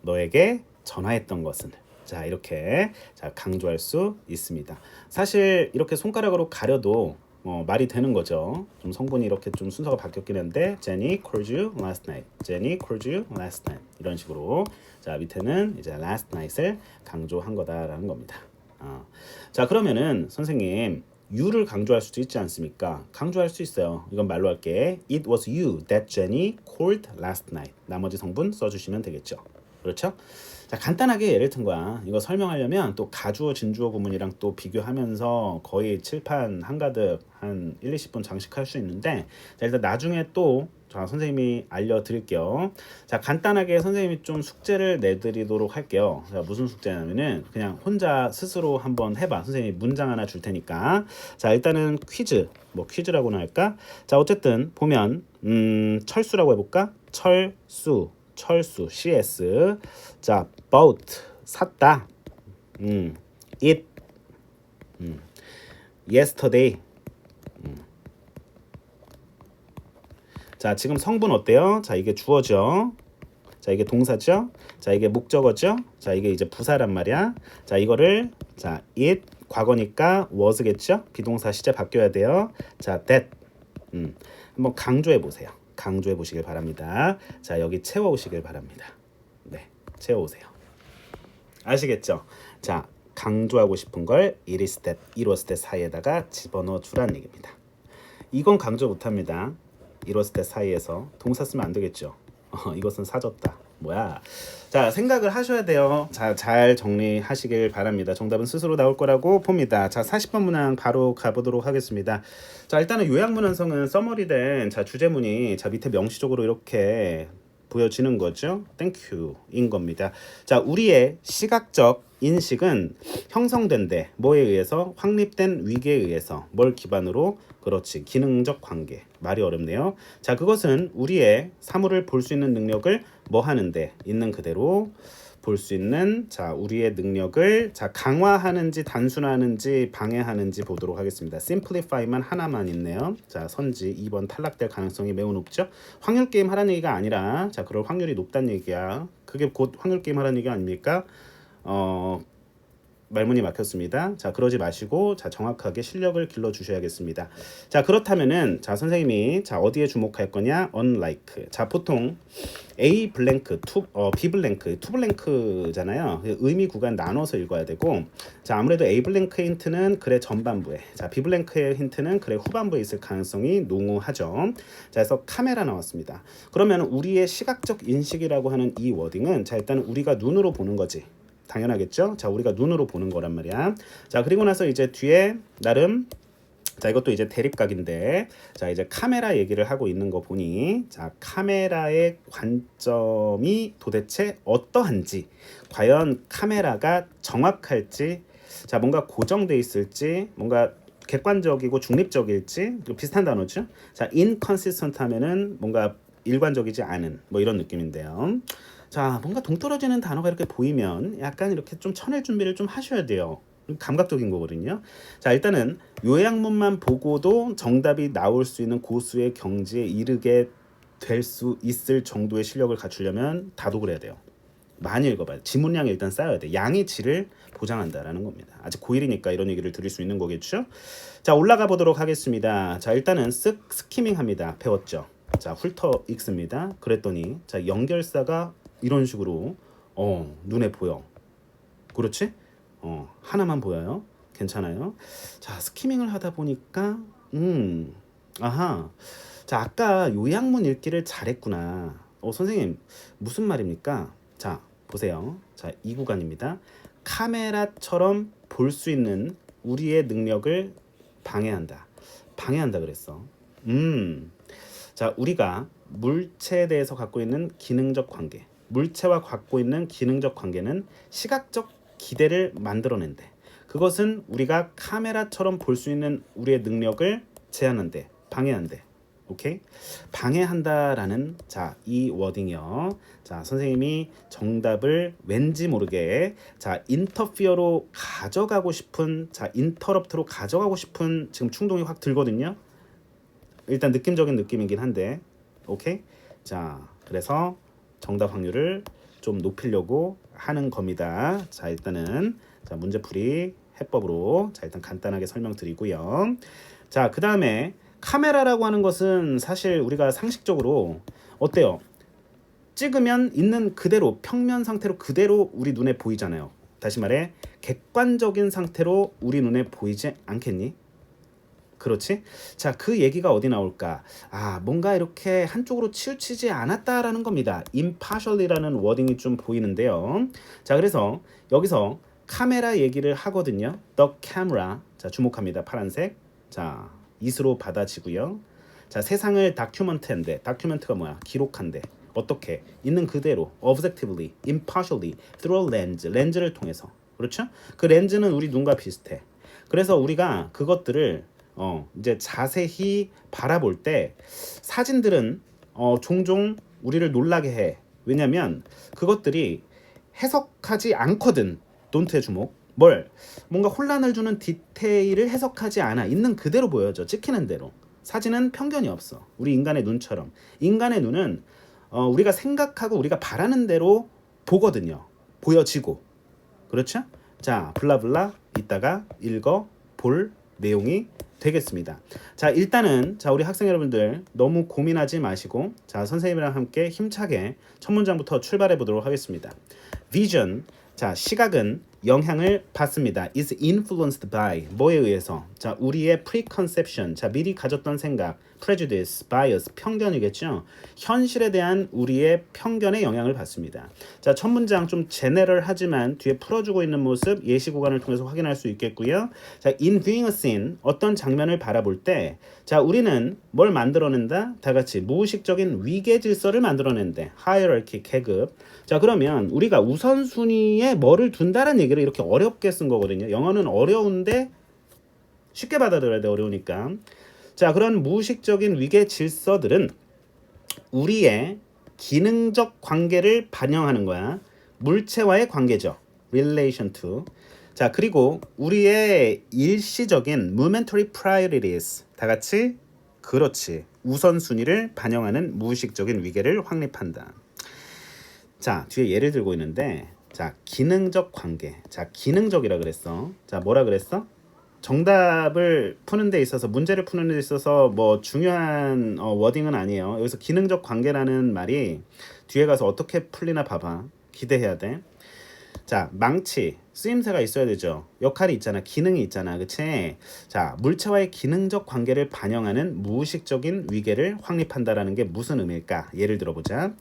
너에게 전화했던 것은 자, 이렇게 자, 강조할 수 있습니다. 사실 이렇게 손가락으로 가려도 말이 되는 거죠. 좀 성분이 이렇게 좀 순서가 바뀌었긴 한데 Jenny called you last night. Jenny called you last night. 이런 식으로 자 밑에는 이제 last night을 강조한 거다라는 겁니다. 자 그러면은 선생님 you를 강조할 수도 있지 않습니까? 강조할 수 있어요. 이건 말로 할게. It was you that Jenny called last night. 나머지 성분 써주시면 되겠죠. 그렇죠? 자 간단하게 예를 든 거야. 이거 설명하려면 또 가주어 진주어 구문이랑 또 비교하면서 거의 칠판 한가득 한 1, 20분 장식할 수 있는데 자 일단 나중에 또 자 선생님이 알려드릴게요. 자 간단하게 선생님이 좀 숙제를 내드리도록 할게요. 자 무슨 숙제냐면은 그냥 혼자 스스로 한번 해봐. 선생님이 문장 하나 줄 테니까. 자 일단은 퀴즈 뭐 퀴즈라고나 할까? 자 어쨌든 보면 철수라고 해볼까? 철수 CS. 자 bought 샀다. it yesterday. 자 지금 성분 어때요? 자 이게 주어죠. 자 이게 동사죠. 자 이게 목적어죠. 자 이게 이제 부사란 말이야. 자 이거를 자 it 과거니까 was겠죠. 비동사 시제 바뀌어야 돼요. 자 that 한번 강조해 보세요. 강조해 보시길 바랍니다. 자 여기 채워 오시길 바랍니다. 네 채워 오세요. 아시겠죠? 자 강조하고 싶은 걸 it is that, it was that 사이에다가 집어넣어 주라는 얘기입니다. 이건 강조 못합니다. it was that 사이에서 동사 쓰면 안 되겠죠. 이것은 사줬다. 뭐야? 자 생각을 하셔야 돼요. 자 잘 정리하시길 바랍니다. 정답은 스스로 나올 거라고 봅니다. 자 40번 문항 바로 가보도록 하겠습니다. 자 일단은 요약문 완성은 서머리된 자 주제문이 자 밑에 명시적으로 이렇게 보여지는 거죠. 땡큐인 겁니다. 자 우리의 시각적 인식은 형성된데 뭐에 의해서? 확립된 위계에 의해서. 뭘 기반으로? 그렇지 기능적 관계. 말이 어렵네요. 자 그것은 우리의 사물을 볼 수 있는 능력을 뭐 하는데 있는 그대로 볼 수 있는 자 우리의 능력을 자 강화하는지 단순화하는지 방해하는지 보도록 하겠습니다. simplify만 하나만 있네요. 자 선지 2번 탈락될 가능성이 매우 높죠. 확률 게임 하라는 얘기가 아니라 자 그럴 확률이 높다는 얘기야. 그게 곧 확률 게임 하라는 얘기 아닙니까? 말문이 막혔습니다. 자 그러지 마시고 자 정확하게 실력을 길러 주셔야겠습니다. 자 그렇다면은 자 선생님이 자 어디에 주목할 거냐? unlike. 자 보통 A 블랭크, B 블랭크, 투 블랭크잖아요. 의미 구간 나눠서 읽어야 되고 자 아무래도 A 블랭크의 힌트는 글의 전반부에 자 B 블랭크의 힌트는 글의 후반부에 있을 가능성이 농후하죠. 자 그래서 카메라 나왔습니다. 그러면 우리의 시각적 인식이라고 하는 이 워딩은 자 일단 우리가 눈으로 보는 거지. 당연하겠죠. 자 우리가 눈으로 보는 거란 말이야. 자 그리고 나서 이제 뒤에 나름 자 이것도 이제 대립각인데 자 이제 카메라 얘기를 하고 있는 거 보니 자 카메라의 관점이 도대체 어떠한지 과연 카메라가 정확할지 자 뭔가 고정돼 있을지 뭔가 객관적이고 중립적일지 비슷한 단어죠. 자 inconsistent 하면은 뭔가 일관적이지 않은 뭐 이런 느낌인데요. 자 뭔가 동떨어지는 단어가 이렇게 보이면 약간 이렇게 좀 쳐낼 준비를 좀 하셔야 돼요. 감각적인 거거든요. 자 일단은 요약문만 보고도 정답이 나올 수 있는 고수의 경지에 이르게 될 수 있을 정도의 실력을 갖추려면 다독을 해야 돼요. 많이 읽어봐요. 지문량이 일단 쌓여야 돼. 양의 질을 보장한다라는 겁니다. 아직 고1이니까 이런 얘기를 드릴 수 있는 거겠죠. 자 올라가 보도록 하겠습니다. 자 일단은 스키밍 합니다. 배웠죠. 자 훑어 읽습니다. 그랬더니 자 연결사가 이런 식으로 눈에 보여. 그렇지? 하나만 보여요. 괜찮아요. 자 스키밍을 하다 보니까 아하. 자 아까 요약문 읽기를 잘했구나. 선생님 무슨 말입니까? 자 보세요. 자 이 구간입니다. 카메라처럼 볼 수 있는 우리의 능력을 방해한다. 방해한다 그랬어. 자 우리가 물체에 대해서 갖고 있는 기능적 관계. 물체와 갖고 있는 기능적 관계는 시각적 기대를 만들어낸대. 그것은 우리가 카메라처럼 볼 수 있는 우리의 능력을 제한한대. 방해한대. 오케이? 방해한다라는 자, 이 워딩이요. 자, 선생님이 정답을 왠지 모르게 자, 인터피어로 가져가고 싶은 자, 인터럽트로 가져가고 싶은 지금 충동이 확 들거든요. 일단 느낌적인 느낌이긴 한데. 오케이? 자, 그래서 정답 확률을 좀 높이려고 하는 겁니다. 자 일단은 자 문제풀이 해법으로 자 일단 간단하게 설명드리고요. 자 그 다음에 카메라라고 하는 것은 사실 우리가 상식적으로 어때요? 찍으면 있는 그대로 평면 상태로 그대로 우리 눈에 보이잖아요. 다시 말해 객관적인 상태로 우리 눈에 보이지 않겠니? 그렇지? 자, 그 얘기가 어디 나올까? 아, 뭔가 이렇게 한쪽으로 치우치지 않았다라는 겁니다. impartially라는 워딩이 좀 보이는데요. 자, 그래서 여기서 카메라 얘기를 하거든요. The camera. 자, 주목합니다. 파란색. 자, 이스로 받아지고요. 자, 세상을 다큐먼트한데, 다큐멘트가 뭐야? 기록한데. 어떻게? 있는 그대로, objectively, impartially, through a lens, 렌즈를 통해서. 그렇죠? 그 렌즈는 우리 눈과 비슷해. 그래서 우리가 그것들을 이제 자세히 바라볼 때 사진들은 종종 우리를 놀라게 해. 왜냐면 그것들이 해석하지 않거든. 돈트의 주목. 뭔가 혼란을 주는 디테일을 해석하지 않아. 있는 그대로 보여져. 찍히는 대로. 사진은 편견이 없어. 우리 인간의 눈처럼. 인간의 눈은 우리가 생각하고 우리가 바라는 대로 보거든요. 보여지고. 그렇죠? 자, 블라블라 이따가 읽어 볼 내용이 되겠습니다. 자, 일단은 자 우리 학생 여러분들 너무 고민하지 마시고 자 선생님이랑 함께 힘차게 첫 문장부터 출발해 보도록 하겠습니다. Vision, 자 시각은 영향을 받습니다. is influenced by 뭐에 의해서? 자 우리의 preconception, 자 미리 가졌던 생각, prejudice, bias, 편견이겠죠. 현실에 대한 우리의 편견에 영향을 받습니다. 자 첫 문장 좀 제너럴하지만 뒤에 풀어주고 있는 모습 예시 구간을 통해서 확인할 수 있겠고요. 자 in viewing a scene, 어떤 장면을 바라볼 때 자 우리는 뭘 만들어낸다? 다 같이 무의식적인 위계 질서를 만들어낸대. hierarchy, 계급. 자 그러면 우리가 우선순위에 뭐를 둔다는 얘기를 이렇게 어렵게 쓴 거거든요. 영어는 어려운데 쉽게 받아들여야 돼. 어려우니까. 자 그런 무의식적인 위계 질서들은 우리의 기능적 관계를 반영하는 거야. 물체와의 관계죠. relation to. 자 그리고 우리의 일시적인 momentary priorities, 다 같이 그렇지 우선순위를 반영하는 무의식적인 위계를 확립한다. 자 뒤에 예를 들고 있는데 자 기능적 관계. 자 기능적이라 그랬어. 자 뭐라 그랬어? 정답을 푸는 데 있어서 문제를 푸는 데 있어서 뭐 중요한 워딩은 아니에요. 여기서 기능적 관계라는 말이 뒤에 가서 어떻게 풀리나 봐봐. 기대해야 돼. 자 망치 쓰임새가 있어야 되죠. 역할이 있잖아. 기능이 있잖아. 그치? 자 물체와의 기능적 관계를 반영하는 무의식적인 위계를 확립한다라는 게 무슨 의미일까? 예를 들어보자.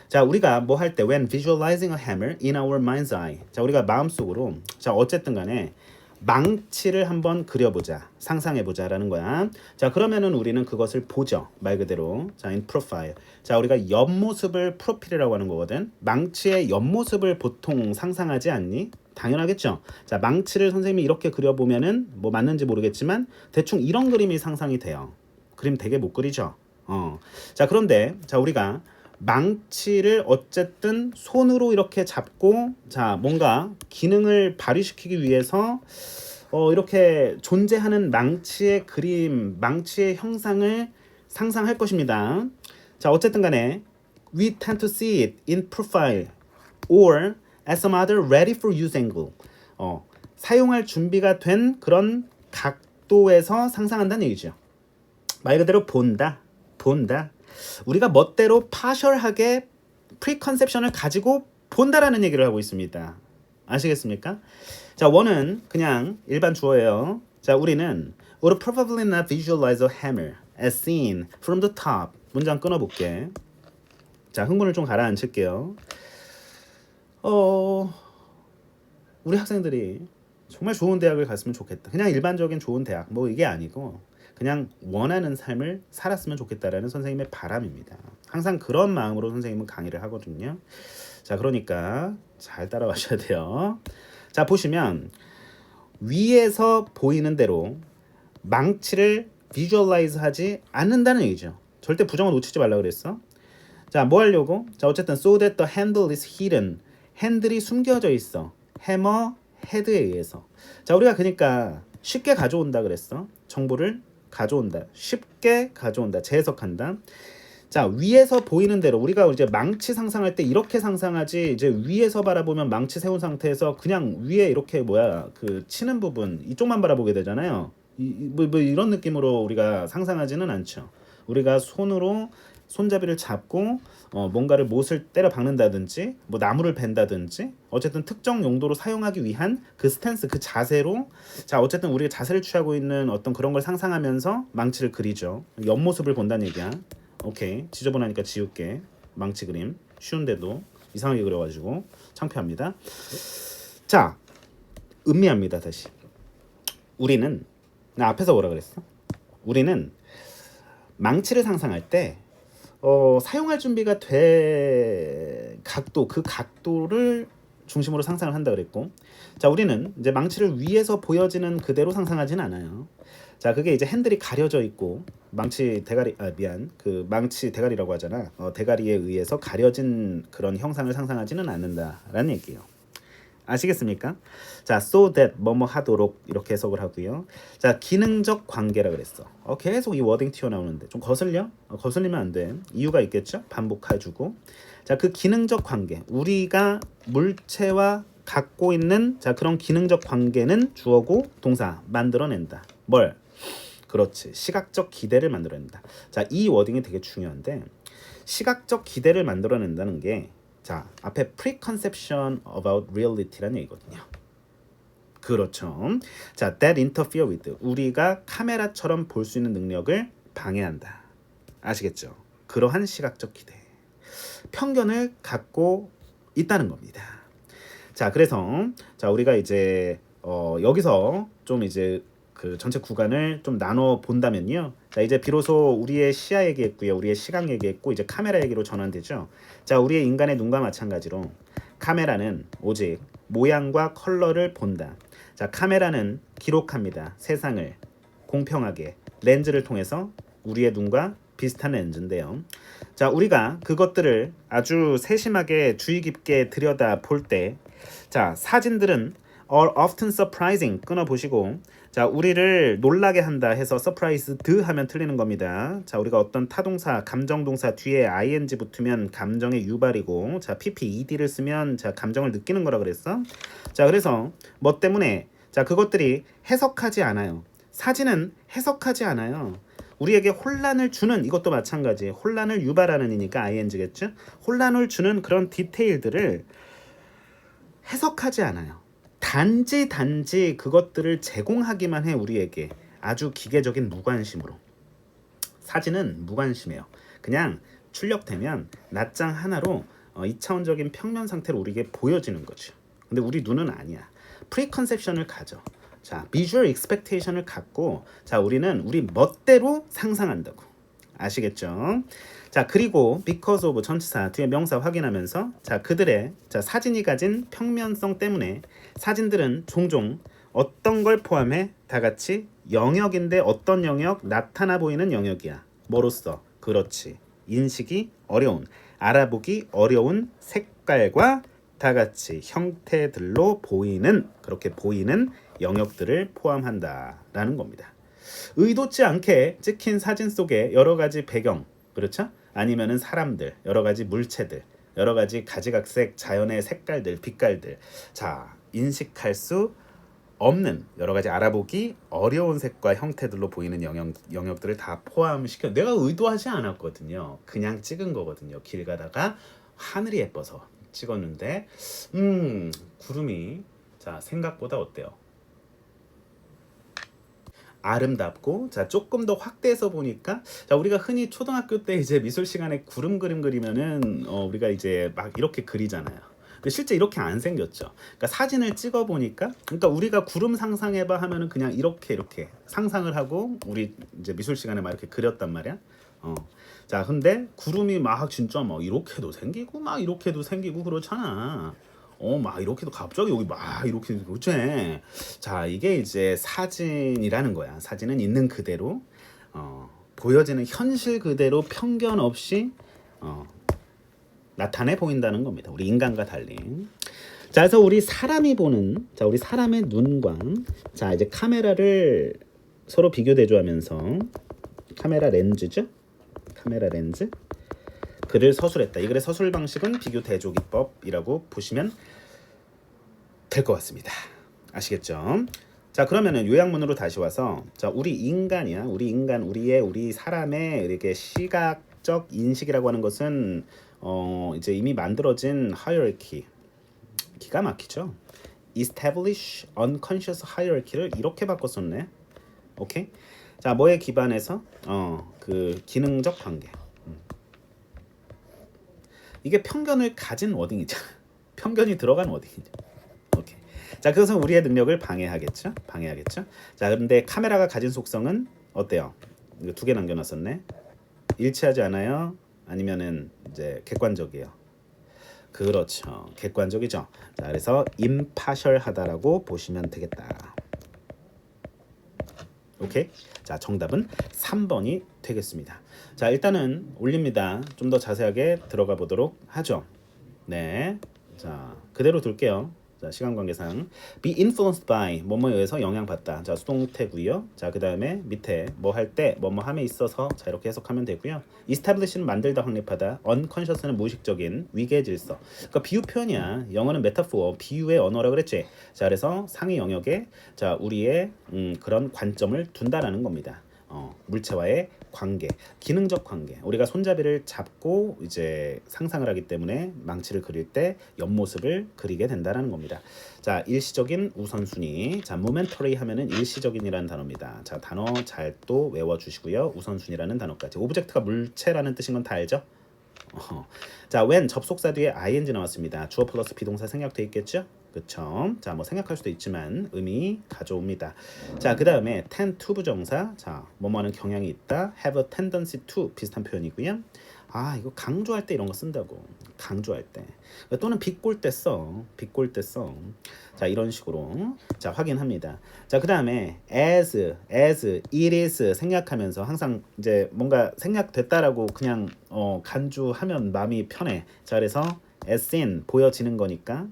자 우리가 뭐 할 때 when visualizing a hammer in our mind's eye, 자 우리가 마음속으로 자 어쨌든 간에 망치를 한번 그려보자, 상상해보자 라는 거야. 자 그러면은 우리는 그것을 보죠. 말 그대로. 자 in profile. 자 우리가 옆모습을 프로필이라고 하는 거거든. 망치의 옆모습을 보통 상상하지 않니? 당연하겠죠. 자 망치를 선생님이 이렇게 그려보면은 뭐 맞는지 모르겠지만 대충 이런 그림이 상상이 돼요. 그림 되게 못 그리죠. 자 그런데 자 우리가 망치를 어쨌든 손으로 이렇게 잡고 자 뭔가 기능을 발휘시키기 위해서 이렇게 존재하는 망치의 그림, 망치의 형상을 상상할 것입니다. 자 어쨌든 간에 we tend to see it in profile or as some other ready for use angle. 사용할 준비가 된 그런 각도에서 상상한다는 얘기죠. 말 그대로 본다. 우리가 멋대로 파셜하게 프리컨셉션을 가지고 본다라는 얘기를 하고 있습니다. 아시겠습니까? 자, 원은 그냥 일반 주어예요. 자, 우리는 would probably not visualize a hammer as seen from the top. 문장 끊어볼게. 자, 흥분을 좀 가라앉힐게요. 우리 학생들이 정말 좋은 대학을 갔으면 좋겠다. 그냥 일반적인 좋은 대학 뭐 이게 아니고 그냥 원하는 삶을 살았으면 좋겠다라는 선생님의 바람입니다. 항상 그런 마음으로 선생님은 강의를 하거든요. 자, 그러니까 잘 따라가셔야 돼요. 자, 보시면 위에서 보이는 대로 망치를 비주얼라이즈 하지 않는다는 얘기죠. 절대 부정을 놓치지 말라 그랬어. 자, 뭐 하려고? 자, 어쨌든 so that the handle is hidden. 핸들이 숨겨져 있어. 해머 헤드에 의해서. 자, 우리가 그러니까 쉽게 가져온다 그랬어. 정보를 가져온다. 쉽게 가져온다. 재해석한다. 자, 위에서 보이는 대로 우리가 이제 망치 상상할 때 이렇게 상상하지, 이제 위에서 바라보면 망치 세운 상태에서 그냥 위에 이렇게 뭐야 그 치는 부분 이쪽만 바라보게 되잖아요. 뭐 이런 느낌으로 우리가 상상하지는 않죠. 우리가 손으로 손잡이를 잡고 뭔가를 못을 때려 박는다든지 뭐 나무를 벤다든지 어쨌든 특정 용도로 사용하기 위한 그 스탠스 그 자세로 자 어쨌든 우리가 자세를 취하고 있는 어떤 그런 걸 상상하면서 망치를 그리죠. 옆모습을 본다는 얘기야. 오케이, 지저분하니까 지울게. 망치 그림 쉬운데도 이상하게 그려가지고 창피합니다. 자, 음미합니다. 다시 우리는 나 앞에서 뭐라 그랬어? 우리는 망치를 상상할 때 사용할 준비가 돼 각도 그 각도를 중심으로 상상을 한다 그랬고, 자 우리는 이제 망치를 위에서 보여지는 그대로 상상하진 않아요. 자 그게 이제 핸들이 가려져 있고 망치 대가리 그 망치 대가리라고 하잖아. 대가리에 의해서 가려진 그런 형상을 상상하지는 않는다라는 얘기예요. 아시겠습니까? 자, so that 뭐뭐 하도록 이렇게 해석을 하고요. 자, 기능적 관계라 그랬어. 계속 이 워딩 튀어나오는데 좀 거슬려? 거슬리면 안 돼. 이유가 있겠죠? 반복해주고. 자, 그 기능적 관계. 우리가 물체와 갖고 있는 자 그런 기능적 관계는 주어고 동사 만들어낸다. 뭘? 그렇지. 시각적 기대를 만들어낸다. 자, 이 워딩이 되게 중요한데 시각적 기대를 만들어낸다는 게 자, 앞에 preconception about reality라는 얘기거든요. 그렇죠. 자, that interfere with 우리가 카메라처럼 볼 수 있는 능력을 방해한다. 아시겠죠? 그러한 시각적 기대. 편견을 갖고 있다는 겁니다. 자, 그래서 자, 우리가 이제 여기서 좀 이제 그 전체 구간을 좀 나눠 본다면요. 자, 이제 비로소 우리의 시야 얘기했고요. 우리의 시각 얘기했고 이제 카메라 얘기로 전환되죠. 자, 우리의 인간의 눈과 마찬가지로 카메라는 오직 모양과 컬러를 본다. 자, 카메라는 기록합니다. 세상을 공평하게 렌즈를 통해서 우리의 눈과 비슷한 렌즈인데요. 자, 우리가 그것들을 아주 세심하게 주의 깊게 들여다 볼 때 자, 사진들은 are often surprising 끊어보시고 자, 우리를 놀라게 한다 해서 surprised 하면 틀리는 겁니다. 자, 우리가 어떤 타동사, 감정동사 뒤에 ing 붙으면 감정의 유발이고 자, pped를 쓰면 자, 감정을 느끼는 거라 그랬어. 자, 그래서 뭐 때문에 자, 그것들이 해석하지 않아요. 사진은 해석하지 않아요. 우리에게 혼란을 주는 이것도 마찬가지. 혼란을 유발하는 이니까 ing겠죠. 혼란을 주는 그런 디테일들을 해석하지 않아요. 단지 그것들을 제공하기만 해 우리에게 아주 기계적인 무관심으로. 사진은 무관심해요. 그냥 출력되면 낱장 하나로 2차원적인 평면 상태로 우리에게 보여지는 거죠. 근데 우리 눈은 아니야. 프리컨셉션을 가져. 자, 비주얼 익스펙테이션을 갖고 자, 우리는 우리 멋대로 상상한다고. 아시겠죠? 자, 그리고 because of 전치사 뒤에 명사 확인하면서 자, 그들의 자, 사진이 가진 평면성 때문에 사진들은 종종 어떤 걸 포함해 다 같이 영역인데 어떤 영역? 나타나 보이는 영역이야. 뭐로써? 그렇지. 인식이 어려운, 알아보기 어려운 색깔과 다 같이 형태들로 보이는 그렇게 보이는 영역들을 포함한다라는 겁니다. 의도치 않게 찍힌 사진 속에 여러 가지 배경, 그렇죠? 아니면은 사람들, 여러 가지 물체들, 여러 가지 가지각색 자연의 색깔들, 빛깔들, 자 인식할 수 없는 여러 가지 알아보기 어려운 색과 형태들로 보이는 영역들을 다 포함시켜. 내가 의도하지 않았거든요. 그냥 찍은 거거든요. 길 가다가 하늘이 예뻐서 찍었는데, 구름이 자 생각보다 어때요? 아름답고 자 조금 더 확대해서 보니까 자 우리가 흔히 초등학교 때 이제 미술 시간에 구름 그림 그리면은 우리가 이제 막 이렇게 그리잖아요. 근데 실제 이렇게 안 생겼죠. 그러니까 사진을 찍어 보니까 그러니까 우리가 구름 상상해봐 하면은 그냥 이렇게 상상을 하고 우리 이제 미술 시간에 막 이렇게 그렸단 말이야. 자 근데 구름이 막 진짜 막 이렇게도 생기고 막 이렇게도 생기고 그렇잖아. 막 이렇게도 갑자기 여기 막 이렇게 그렇지. 자 이게 이제 사진이라는 거야. 사진은 있는 그대로 보여지는 현실 그대로 편견 없이 나타내 보인다는 겁니다. 우리 인간과 달리. 자 그래서 우리 사람이 보는 자 우리 사람의 눈과 자 이제 카메라를 서로 비교 대조하면서 카메라 렌즈죠. 카메라 렌즈. 글을 서술했다. 이 글의 서술 방식은 비교 대조 기법이라고 보시면 될 것 같습니다. 아시겠죠? 자, 그러면은 요약문으로 다시 와서 자, 우리 인간이야. 우리 사람의 이렇게 시각적 인식이라고 하는 것은 이제 이미 만들어진 hierarchy. 기가 막히죠? establish unconscious hierarchy를 이렇게 바꿨었네. 오케이? 자, 뭐에 기반해서 그 기능적 관계. 이게 편견을 가진 워딩이죠. 편견이 들어간 워딩이죠. 오케이. 자, 그것은 우리의 능력을 방해하겠죠. 자, 그런데 카메라가 가진 속성은 어때요? 이거 두 개 남겨놨었네. 일치하지 않아요? 아니면은 이제 객관적이에요. 그렇죠. 객관적이죠. 자, 그래서 impartial하다라고 보시면 되겠다. 오케이. 자, 정답은 3번이 되겠습니다. 자, 일단은 올립니다. 좀 더 자세하게 들어가 보도록 하죠. 네. 자, 그대로 둘게요. 자, 시간 관계상 be influenced by 뭐뭐에 의해서 영향받다. 자, 수동태고요. 자, 그다음에 밑에 뭐 할 때 뭐뭐 함에 있어서 자, 이렇게 해석하면 되고요. establish는 만들다, 확립하다. unconscious는 무의식적인 위계 질서. 그러니까 비유 표현이야. 영어는 메타포어, 비유의 언어라 그랬지. 자, 그래서 상위 영역에 자, 우리의 그런 관점을 둔다라는 겁니다. 물체와의 관계, 기능적 관계. 우리가 손잡이를 잡고 이제 상상을 하기 때문에 망치를 그릴 때 옆모습을 그리게 된다라는 겁니다. 자, 일시적인 우선순위. 자, momentary 하면은 일시적인이라는 단어입니다. 자, 단어 잘 또 외워주시고요. 우선순위라는 단어까지. 오브젝트가 물체라는 뜻인 건 다 알죠? 자, when 접속사 뒤에 ing 나왔습니다. 주어 플러스 비동사 생략돼 있겠죠? 그쵸? 자, 뭐 생략할 수도 있지만 의미 가져옵니다. 자, 그 다음에 tend to 부정사. 자, 뭐뭐하는 경향이 있다. have a tendency to 비슷한 표현이고요. 아, 이거 강조할 때 이런 거 쓴다고. 강조할 때. 또는 비꼴 때 써. 자, 이런 식으로. 자, 확인합니다. 자, 그 다음에 as, it is 생략하면서 항상 이제 뭔가 생략됐다라고 그냥 간주하면 마음이 편해. 자, 그래서 as seen 보여지는 거니까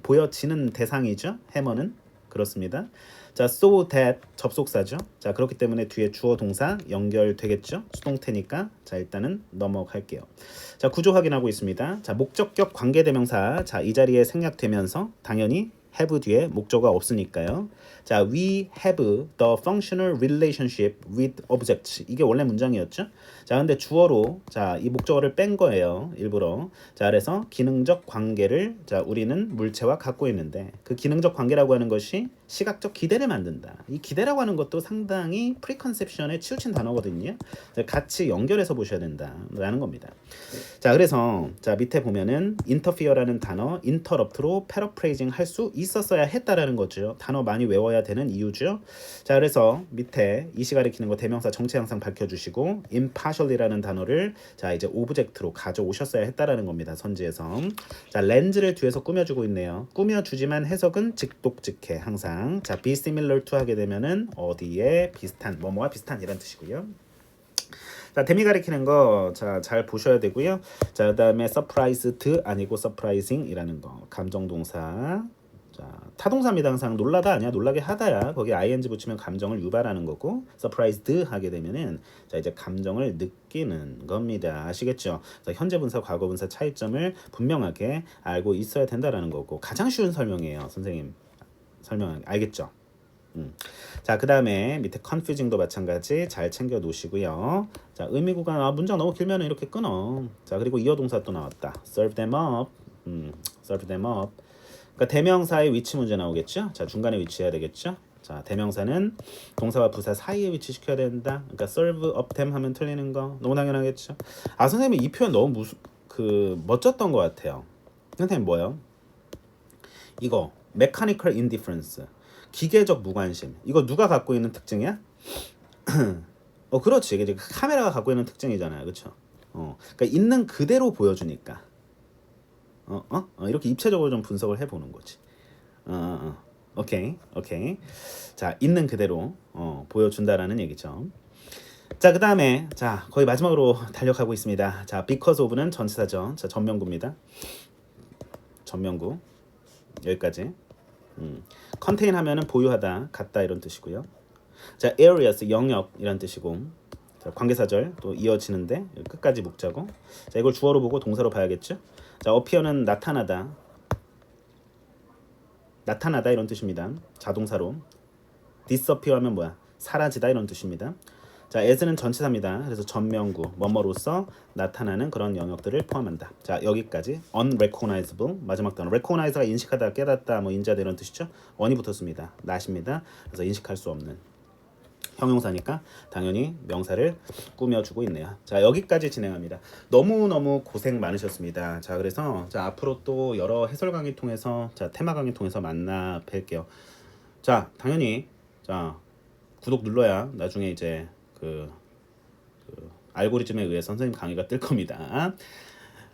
보여지는 대상이죠. 해머는 그렇습니다. 자, so that 접속사죠. 자, 그렇기 때문에 뒤에 주어 동사 연결되겠죠. 수동태니까 자, 일단은 넘어갈게요. 자, 구조 확인하고 있습니다. 자, 목적격 관계대명사. 자, 이 자리에 생략되면서 당연히 have 뒤에 목적어가 없으니까요. 자, we have the functional relationship with objects. 이게 원래 문장이었죠. 자, 근데 주어로 자, 이 목적어를 뺀 거예요. 일부러. 자, 그래서 기능적 관계를 자, 우리는 물체와 갖고 있는데 그 기능적 관계라고 하는 것이 시각적 기대를 만든다. 이 기대라고 하는 것도 상당히 프리컨셉션에 치우친 단어거든요. 같이 연결해서 보셔야 된다라는 겁니다. 자, 그래서 자, 밑에 보면은 interfere라는 단어 interrupt로 paraphrasing 할 수 있었어야 했다라는 거죠. 단어 많이 외워야 되는 이유죠. 자, 그래서 밑에 이시 가리키는 거 대명사 정체 항상 밝혀주시고 impartially라는 단어를 자, 이제 오브젝트로 가져오셨어야 했다라는 겁니다. 선지에서. 자, 렌즈를 뒤에서 꾸며주고 있네요. 꾸며주지만 해석은 직독직해 항상. 자, be similar to 하게 되면은 어디에 비슷한 뭐뭐와 비슷한 이런 뜻이고요. 자, 데미 가리키는 거 자, 잘 보셔야 되고요. 자, 그다음에 surprised 아니고 surprising이라는 거. 감정 동사. 자, 타동사입니다. 항상 놀라다 아니야. 놀라게 하다야. 거기 ing 붙이면 감정을 유발하는 거고 surprised 하게 되면은 자, 이제 감정을 느끼는 겁니다. 아시겠죠? 자, 현재 분사, 과거 분사 차이점을 분명하게 알고 있어야 된다라는 거고 가장 쉬운 설명이에요. 선생님. 설명 알겠죠? 자, 그 다음에 밑에 confusing도 마찬가지 잘 챙겨 놓으시고요. 자, 의미 구간 문장 너무 길면 이렇게 끊어. 자, 그리고 이어 동사 또 나왔다. serve them up. serve them up. 그러니까 대명사의 위치 문제 나오겠죠? 자, 중간에 위치해야 되겠죠? 자, 대명사는 동사와 부사 사이에 위치시켜야 된다. 그러니까 serve up them 하면 틀리는 거 너무 당연하겠죠? 아, 선생님 이 표현 너무 멋졌던 것 같아요. 선생님 뭐예요? 이거 mechanical indifference. 기계적 무관심. 이거 누가 갖고 있는 특징이야? 그렇지. 이게 카메라가 갖고 있는 특징이잖아요. 그렇죠? 그러니까 있는 그대로 보여주니까. 이렇게 입체적으로 좀 분석을 해보는 거지. 오케이. 자, 있는 그대로 보여준다라는 얘기죠. 자, 그 다음에 자, 거의 마지막으로 달려가고 있습니다. 자, because of는 전치사죠. 자, 전명구입니다. 전명구 여기까지. contain 하면은 보유하다, 갖다 이런 뜻이고요. 자, areas 영역 이런 뜻이고. 자, 관계사절 또 이어지는데 끝까지 묶자고. 자, 이걸 주어로 보고 동사로 봐야겠죠. 자, appear는 나타나다. 나타나다 이런 뜻입니다. 자동사로. disappear 하면 뭐야? 사라지다 이런 뜻입니다. 자, as는 전치사입니다. 그래서 전명구, 뭐뭐로서 나타나는 그런 영역들을 포함한다. 자, 여기까지 unrecognizable, 마지막 단어 recognize가 인식하다, 깨닫다, 뭐 인지하다 이런 뜻이죠. on이 붙었습니다. not입니다. 그래서 인식할 수 없는 형용사니까 당연히 명사를 꾸며주고 있네요. 자, 여기까지 진행합니다. 너무너무 고생 많으셨습니다. 자, 그래서 자, 앞으로 또 여러 해설 강의 통해서 자, 테마 강의 통해서 만나 뵐게요. 자, 당연히 자, 구독 눌러야 나중에 이제 그 알고리즘에 의해 선생님 강의가 뜰 겁니다.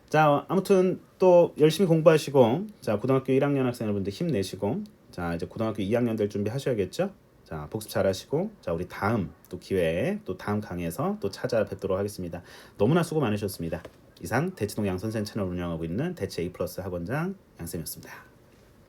자, 아무튼 또 열심히 공부하시고 자, 고등학교 1학년 학생여러분들 힘내시고 자, 이제 고등학교 2학년 될 준비 하셔야겠죠? 자, 복습 잘하시고 자, 우리 다음 또 기회에 또 다음 강의에서 또 찾아뵙도록 하겠습니다. 너무나 수고 많으셨습니다. 이상 대치동 양선생 채널 운영하고 있는 대치 A+ 학원장 양쌤이었습니다.